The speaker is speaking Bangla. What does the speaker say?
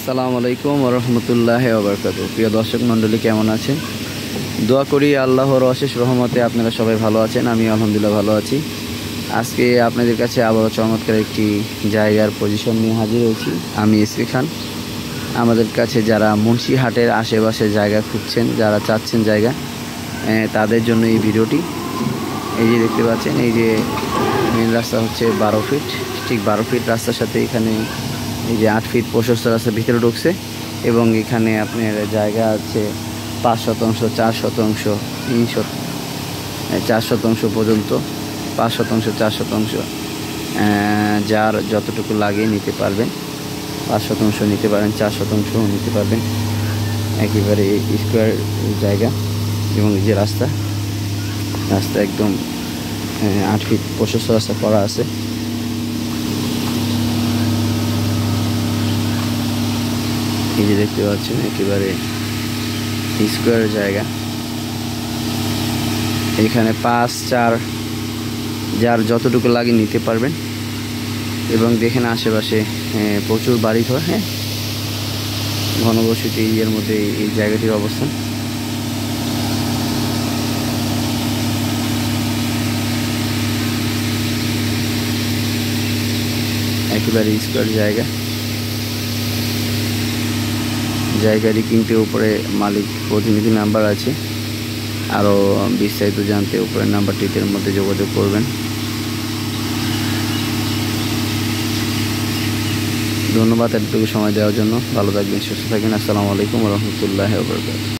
আসসালামু আলাইকুম ওয়া রাহমাতুল্লাহি ওয়া বারাকাতুহু। প্রিয় দর্শক মণ্ডলী, কেমন আছেন? দোয়া করি আল্লাহর অশেষ রহমতে আপনারা সবাই ভালো আছেন। আমি আলহামদুলিল্লাহ ভালো আছি। আজকে আপনাদের কাছে আবারও চমৎকার একটি জায়গার পজিশন নিয়ে হাজির হয়েছি। আমি এসপি খান। আমাদের কাছে যারা মুন্সিহাটের আশেপাশে জায়গা খুঁজছেন, যারা চাচ্ছেন জায়গা, তাদের জন্য এই ভিডিওটি। এই যে দেখতে পাচ্ছেন, এই যে মেন রাস্তা হচ্ছে 12 ফিট, ঠিক 12 ফিট রাস্তার সাথে এখানে এই যে 8 ফিট প্রশস্ত রাস্তা ভিতরে ঢুকছে এবং এখানে আপনার জায়গা আছে 5 শতাংশ, 4 শতাংশ, 4 শতাংশ পর্যন্ত, 5 শতাংশ, 4 শতাংশ, যার যতটুকু লাগে নিতে পারবেন। 5 শতাংশ নিতে পারেন, 4 শতাংশ নিতে পারবেন। একেবারে স্কোয়ার জায়গা এবং এই যে রাস্তা একদম 8 ফিট প্রশস্ত রাস্তা করা আছে। এই যে দেখতে পাচ্ছেন একেবারে স্কোয়ার জায়গা। এখানে 5, 4 যার যতটুকু লাগে নিতে পারবেন। এবং দেখেন আশেপাশে প্রচুর বাড়িঘর, ঘনবসতি এর মধ্যে এই জায়গাটির অবস্থান। একেবারে স্কোয়ার জায়গা। জায়গাটি কিনতে উপরে মালিক প্রতিনিধি নাম্বার আছে। আরও বিস্তারিত জানতে উপরের নাম্বারটির মধ্যে যোগাযোগ করবেন। ধন্যবাদ এতটুকু সময় দেওয়ার জন্য। ভালো থাকবেন, সুস্থ থাকবেন। আসসালামু আলাইকুম ওয়া রাহমাতুল্লাহি ওয়া বারাকাতুহু।